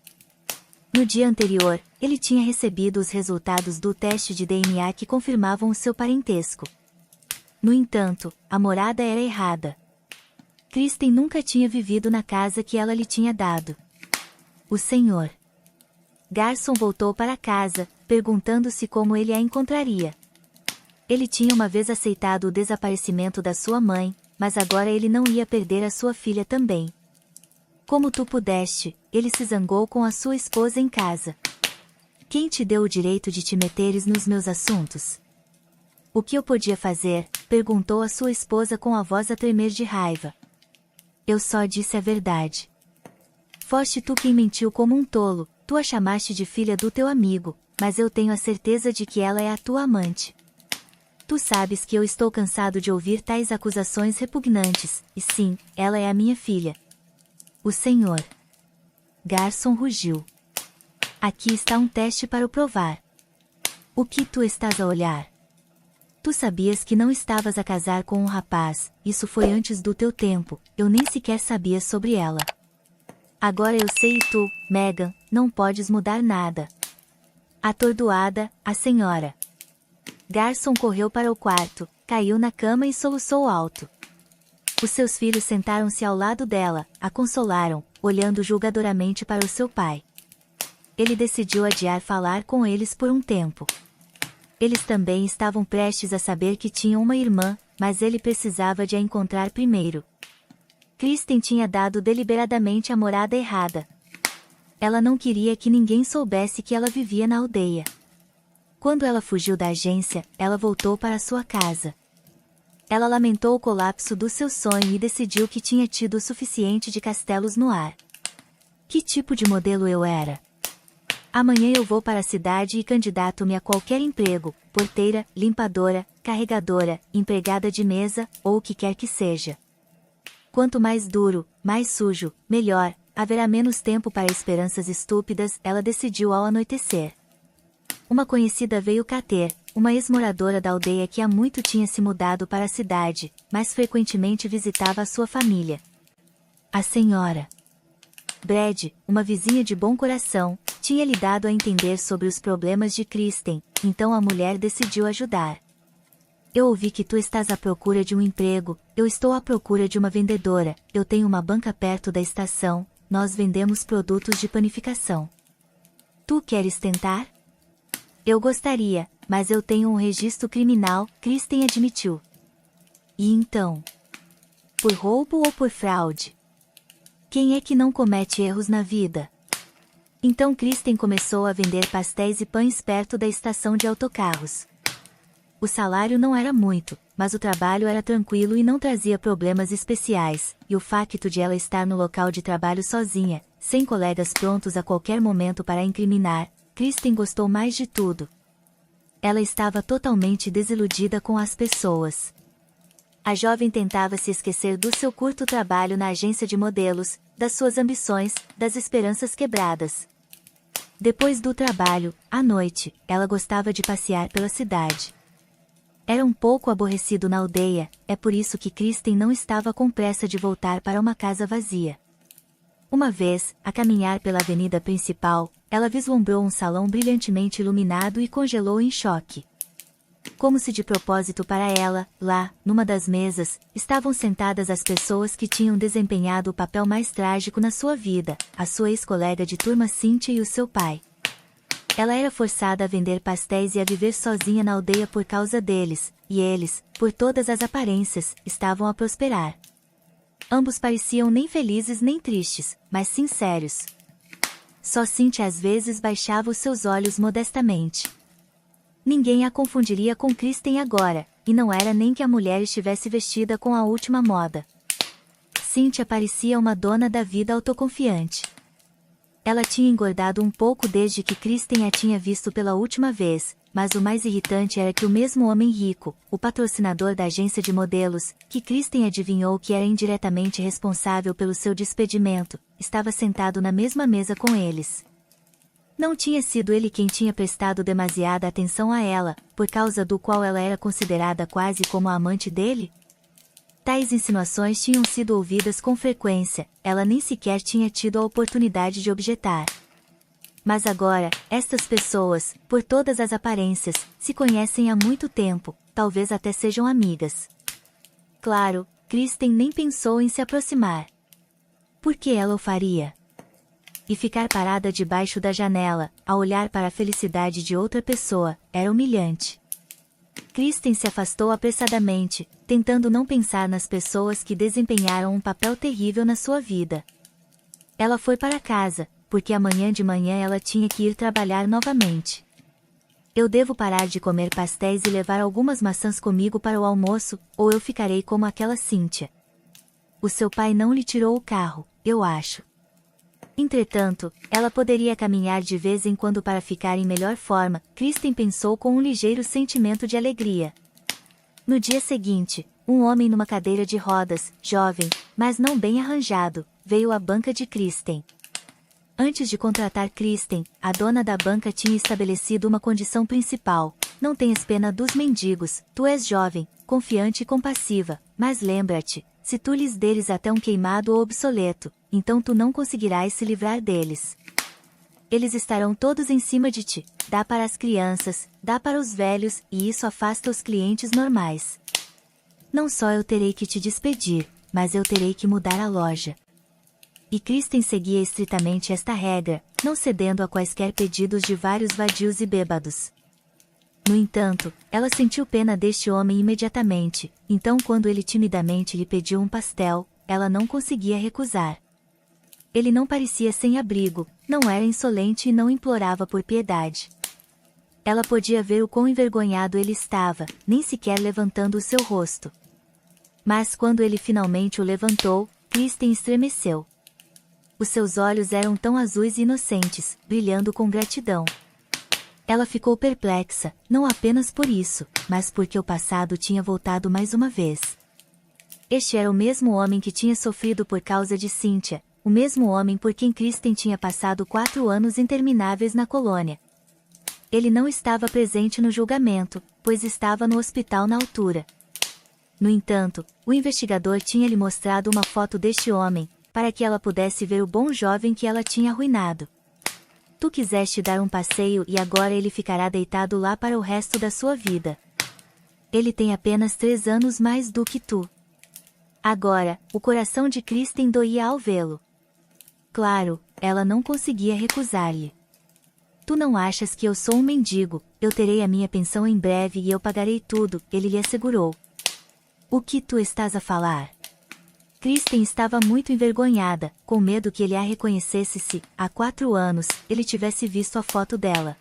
No dia anterior, ele tinha recebido os resultados do teste de DNA que confirmavam o seu parentesco. No entanto, a morada era errada. Kristen nunca tinha vivido na casa que ela lhe tinha dado. O senhor Garçom voltou para casa, perguntando-se como ele a encontraria. Ele tinha uma vez aceitado o desaparecimento da sua mãe, mas agora ele não ia perder a sua filha também. Como tu pudeste, ele se zangou com a sua esposa em casa. Quem te deu o direito de te meteres nos meus assuntos? O que eu podia fazer? Perguntou a sua esposa com a voz a tremer de raiva. Eu só disse a verdade. Foste tu quem mentiu como um tolo, tu a chamaste de filha do teu amigo, mas eu tenho a certeza de que ela é a tua amante. Tu sabes que eu estou cansado de ouvir tais acusações repugnantes, e sim, ela é a minha filha. O Senhor Garson rugiu. Aqui está um teste para o provar. O que tu estás a olhar? Tu sabias que não estavas a casar com um rapaz, isso foi antes do teu tempo, eu nem sequer sabia sobre ela. Agora eu sei e tu, Megan, não podes mudar nada. Atordoada, a senhora Garson correu para o quarto, caiu na cama e soluçou alto. Os seus filhos sentaram-se ao lado dela, a consolaram, olhando julgadoramente para o seu pai. Ele decidiu adiar falar com eles por um tempo. Eles também estavam prestes a saber que tinham uma irmã, mas ele precisava de a encontrar primeiro. Kristen tinha dado deliberadamente a morada errada. Ela não queria que ninguém soubesse que ela vivia na aldeia. Quando ela fugiu da agência, ela voltou para sua casa. Ela lamentou o colapso do seu sonho e decidiu que tinha tido o suficiente de castelos no ar. Que tipo de modelo eu era? Amanhã eu vou para a cidade e candidato-me a qualquer emprego, porteira, limpadora, carregadora, empregada de mesa, ou o que quer que seja. Quanto mais duro, mais sujo, melhor, haverá menos tempo para esperanças estúpidas, ela decidiu ao anoitecer. Uma conhecida veio cá ter, uma ex-moradora da aldeia que há muito tinha se mudado para a cidade, mas frequentemente visitava a sua família. A senhora Brad, uma vizinha de bom coração, tinha lhe dado a entender sobre os problemas de Kristen, então a mulher decidiu ajudar. Eu ouvi que tu estás à procura de um emprego, eu estou à procura de uma vendedora, eu tenho uma banca perto da estação, nós vendemos produtos de panificação. Tu queres tentar? Eu gostaria, mas eu tenho um registro criminal, Kristen admitiu. E então? Por roubo ou por fraude? Quem é que não comete erros na vida? Então Kristen começou a vender pastéis e pães perto da estação de autocarros. O salário não era muito, mas o trabalho era tranquilo e não trazia problemas especiais, e o facto de ela estar no local de trabalho sozinha, sem colegas prontos a qualquer momento para a incriminar, Kristen gostou mais de tudo. Ela estava totalmente desiludida com as pessoas. A jovem tentava se esquecer do seu curto trabalho na agência de modelos, das suas ambições, das esperanças quebradas. Depois do trabalho, à noite, ela gostava de passear pela cidade. Era um pouco aborrecido na aldeia, é por isso que Kristen não estava com pressa de voltar para uma casa vazia. Uma vez, a caminhar pela avenida principal, ela vislumbrou um salão brilhantemente iluminado e congelou em choque. Como se de propósito para ela, lá, numa das mesas, estavam sentadas as pessoas que tinham desempenhado o papel mais trágico na sua vida, a sua ex-colega de turma Cynthia e o seu pai. Ela era forçada a vender pastéis e a viver sozinha na aldeia por causa deles, e eles, por todas as aparências, estavam a prosperar. Ambos pareciam nem felizes nem tristes, mas sinceros. Só Cynthia às vezes baixava os seus olhos modestamente. Ninguém a confundiria com Kristen agora, e não era nem que a mulher estivesse vestida com a última moda. Cynthia parecia uma dona da vida autoconfiante. Ela tinha engordado um pouco desde que Kristen a tinha visto pela última vez, mas o mais irritante era que o mesmo homem rico, o patrocinador da agência de modelos, que Kristen adivinhou que era indiretamente responsável pelo seu despedimento, estava sentado na mesma mesa com eles. Não tinha sido ele quem tinha prestado demasiada atenção a ela, por causa do qual ela era considerada quase como a amante dele? Tais insinuações tinham sido ouvidas com frequência, ela nem sequer tinha tido a oportunidade de objetar. Mas agora, estas pessoas, por todas as aparências, se conhecem há muito tempo, talvez até sejam amigas. Claro, Kristen nem pensou em se aproximar. Por que ela o faria? E ficar parada debaixo da janela, a olhar para a felicidade de outra pessoa, era humilhante. Kristen se afastou apressadamente, tentando não pensar nas pessoas que desempenharam um papel terrível na sua vida. Ela foi para casa, porque amanhã de manhã ela tinha que ir trabalhar novamente. Eu devo parar de comer pastéis e levar algumas maçãs comigo para o almoço, ou eu ficarei como aquela Cynthia. O seu pai não lhe tirou o carro, eu acho. Entretanto, ela poderia caminhar de vez em quando para ficar em melhor forma, Kristen pensou com um ligeiro sentimento de alegria. No dia seguinte, um homem numa cadeira de rodas, jovem, mas não bem arranjado, veio à banca de Kristen. Antes de contratar Kristen, a dona da banca tinha estabelecido uma condição principal: não tenhas pena dos mendigos, tu és jovem, confiante e compassiva, mas lembra-te, se tu lhes deres até um queimado ou obsoleto, então tu não conseguirás se livrar deles. Eles estarão todos em cima de ti, dá para as crianças, dá para os velhos, e isso afasta os clientes normais. Não só eu terei que te despedir, mas eu terei que mudar a loja. E Kristen seguia estritamente esta regra, não cedendo a quaisquer pedidos de vários vadios e bêbados. No entanto, ela sentiu pena deste homem imediatamente, então quando ele timidamente lhe pediu um pastel, ela não conseguia recusar. Ele não parecia sem abrigo, não era insolente e não implorava por piedade. Ela podia ver o quão envergonhado ele estava, nem sequer levantando o seu rosto. Mas quando ele finalmente o levantou, Kristen estremeceu. Os seus olhos eram tão azuis e inocentes, brilhando com gratidão. Ela ficou perplexa, não apenas por isso, mas porque o passado tinha voltado mais uma vez. Este era o mesmo homem que tinha sofrido por causa de Cynthia, o mesmo homem por quem Kristen tinha passado 4 anos intermináveis na colônia. Ele não estava presente no julgamento, pois estava no hospital na altura. No entanto, o investigador tinha lhe mostrado uma foto deste homem, para que ela pudesse ver o bom jovem que ela tinha arruinado. Tu quiseste dar um passeio e agora ele ficará deitado lá para o resto da sua vida. Ele tem apenas 3 anos mais do que tu. Agora, o coração de Kristen doía ao vê-lo. Claro, ela não conseguia recusar-lhe. Tu não achas que eu sou um mendigo, eu terei a minha pensão em breve e eu pagarei tudo, ele lhe assegurou. O que tu estás a falar? Kristen estava muito envergonhada, com medo que ele a reconhecesse se, há 4 anos, ele tivesse visto a foto dela.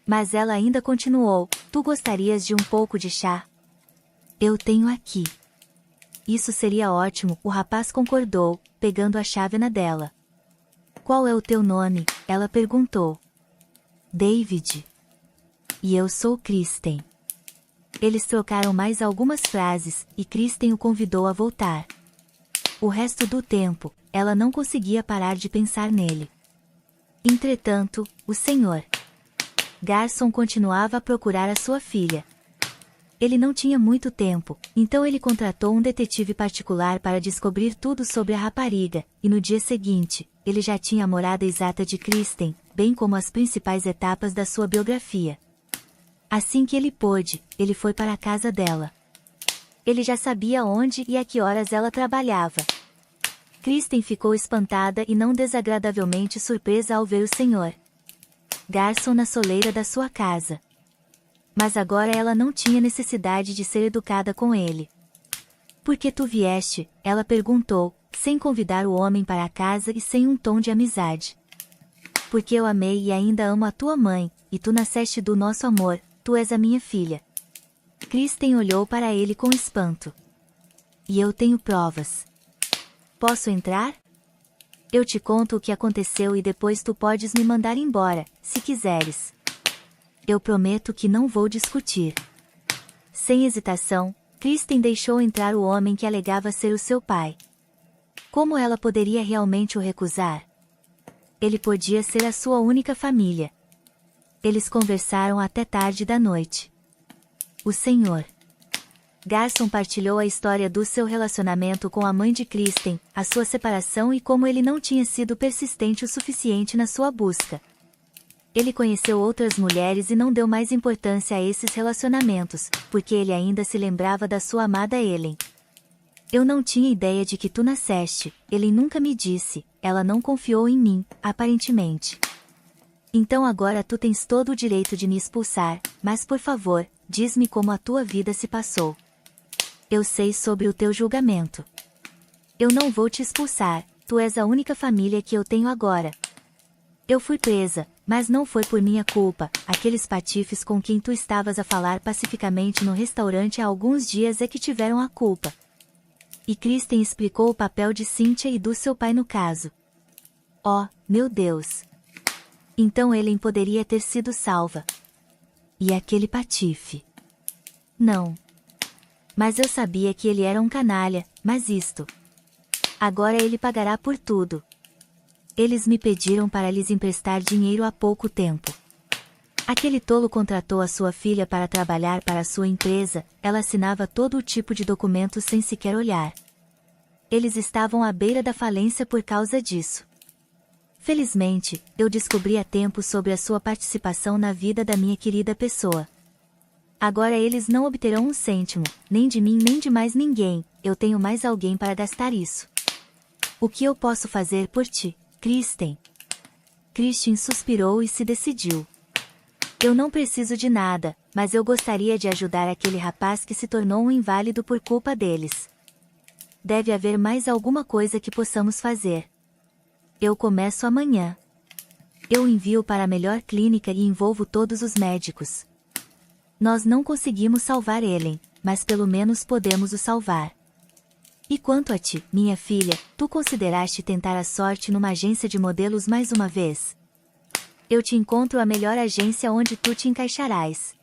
Mas ela ainda continuou: tu gostarias de um pouco de chá? Eu tenho aqui. Isso seria ótimo, o rapaz concordou, pegando a chávena dela. Qual é o teu nome? Ela perguntou. David. E eu sou Kristen. Eles trocaram mais algumas frases, e Kristen o convidou a voltar. O resto do tempo, ela não conseguia parar de pensar nele. Entretanto, o Sr. Garson continuava a procurar a sua filha. Ele não tinha muito tempo, então ele contratou um detetive particular para descobrir tudo sobre a rapariga, e no dia seguinte, ele já tinha a morada exata de Kristen, bem como as principais etapas da sua biografia. Assim que ele pôde, ele foi para a casa dela. Ele já sabia onde e a que horas ela trabalhava. Kristen ficou espantada e não desagradavelmente surpresa ao ver o Sr. Garson na soleira da sua casa. Mas agora ela não tinha necessidade de ser educada com ele. Por que tu vieste? Ela perguntou, sem convidar o homem para a casa e sem um tom de amizade. Porque eu amei e ainda amo a tua mãe, e tu nasceste do nosso amor, tu és a minha filha. Kristen olhou para ele com espanto. E eu tenho provas. Posso entrar? Eu te conto o que aconteceu e depois tu podes me mandar embora, se quiseres. Eu prometo que não vou discutir. Sem hesitação, Kristen deixou entrar o homem que alegava ser o seu pai. Como ela poderia realmente o recusar? Ele podia ser a sua única família. Eles conversaram até tarde da noite. O Sr. Garson partilhou a história do seu relacionamento com a mãe de Kristen, a sua separação e como ele não tinha sido persistente o suficiente na sua busca. Ele conheceu outras mulheres e não deu mais importância a esses relacionamentos, porque ele ainda se lembrava da sua amada Ellen. Eu não tinha ideia de que tu nasceste, ele nunca me disse, ela não confiou em mim, aparentemente. Então agora tu tens todo o direito de me expulsar, mas por favor, diz-me como a tua vida se passou. Eu sei sobre o teu julgamento. Eu não vou te expulsar, tu és a única família que eu tenho agora. Eu fui presa, mas não foi por minha culpa, aqueles patifes com quem tu estavas a falar pacificamente no restaurante há alguns dias é que tiveram a culpa. E Kristen explicou o papel de Cynthia e do seu pai no caso. Oh, meu Deus! Então Ellen poderia ter sido salva. E aquele patife? Não. Mas eu sabia que ele era um canalha, mas isto. Agora ele pagará por tudo. Eles me pediram para lhes emprestar dinheiro há pouco tempo. Aquele tolo contratou a sua filha para trabalhar para a sua empresa, ela assinava todo o tipo de documentos sem sequer olhar. Eles estavam à beira da falência por causa disso. Felizmente, eu descobri a tempo sobre a sua participação na vida da minha querida pessoa. Agora eles não obterão um cêntimo, nem de mim nem de mais ninguém, eu tenho mais alguém para gastar isso. O que eu posso fazer por ti, Kristen? Christian suspirou e se decidiu. Eu não preciso de nada, mas eu gostaria de ajudar aquele rapaz que se tornou um inválido por culpa deles. Deve haver mais alguma coisa que possamos fazer. Eu começo amanhã. Eu envio para a melhor clínica e envolvo todos os médicos. Nós não conseguimos salvar Ellen, mas pelo menos podemos o salvar. E quanto a ti, minha filha, tu consideraste tentar a sorte numa agência de modelos mais uma vez? Eu te encontro a melhor agência onde tu te encaixarás.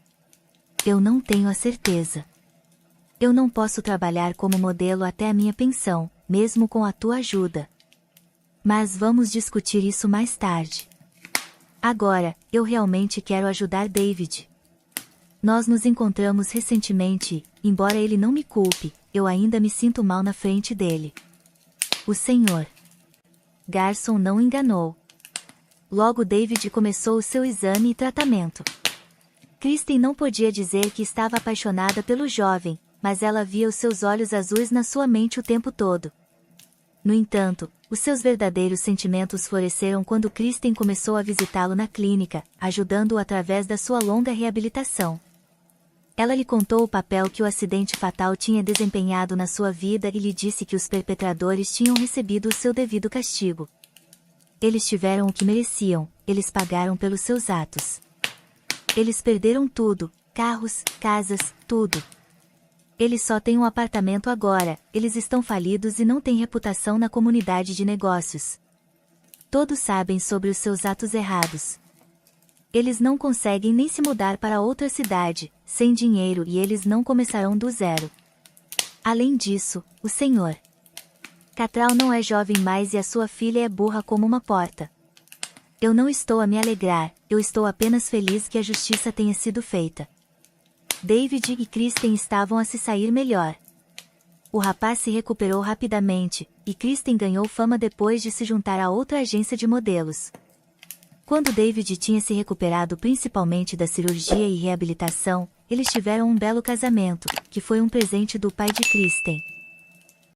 Eu não tenho a certeza. Eu não posso trabalhar como modelo até a minha pensão, mesmo com a tua ajuda. Mas vamos discutir isso mais tarde. Agora, eu realmente quero ajudar David. Nós nos encontramos recentemente e, embora ele não me culpe, eu ainda me sinto mal na frente dele. O Sr. Garson não enganou. Logo David começou o seu exame e tratamento. Kristen não podia dizer que estava apaixonada pelo jovem, mas ela via os seus olhos azuis na sua mente o tempo todo. No entanto, os seus verdadeiros sentimentos floresceram quando Kristen começou a visitá-lo na clínica, ajudando-o através da sua longa reabilitação. Ela lhe contou o papel que o acidente fatal tinha desempenhado na sua vida e lhe disse que os perpetradores tinham recebido o seu devido castigo. Eles tiveram o que mereciam, eles pagaram pelos seus atos. Eles perderam tudo, carros, casas, tudo. Eles só têm um apartamento agora, eles estão falidos e não têm reputação na comunidade de negócios. Todos sabem sobre os seus atos errados. Eles não conseguem nem se mudar para outra cidade, sem dinheiro e eles não começarão do zero. Além disso, o Sr. Cattrall não é jovem mais e a sua filha é burra como uma porta. Eu não estou a me alegrar, eu estou apenas feliz que a justiça tenha sido feita. David e Kristen estavam a se sair melhor. O rapaz se recuperou rapidamente, e Kristen ganhou fama depois de se juntar a outra agência de modelos. Quando David tinha se recuperado principalmente da cirurgia e reabilitação, eles tiveram um belo casamento, que foi um presente do pai de Kristen.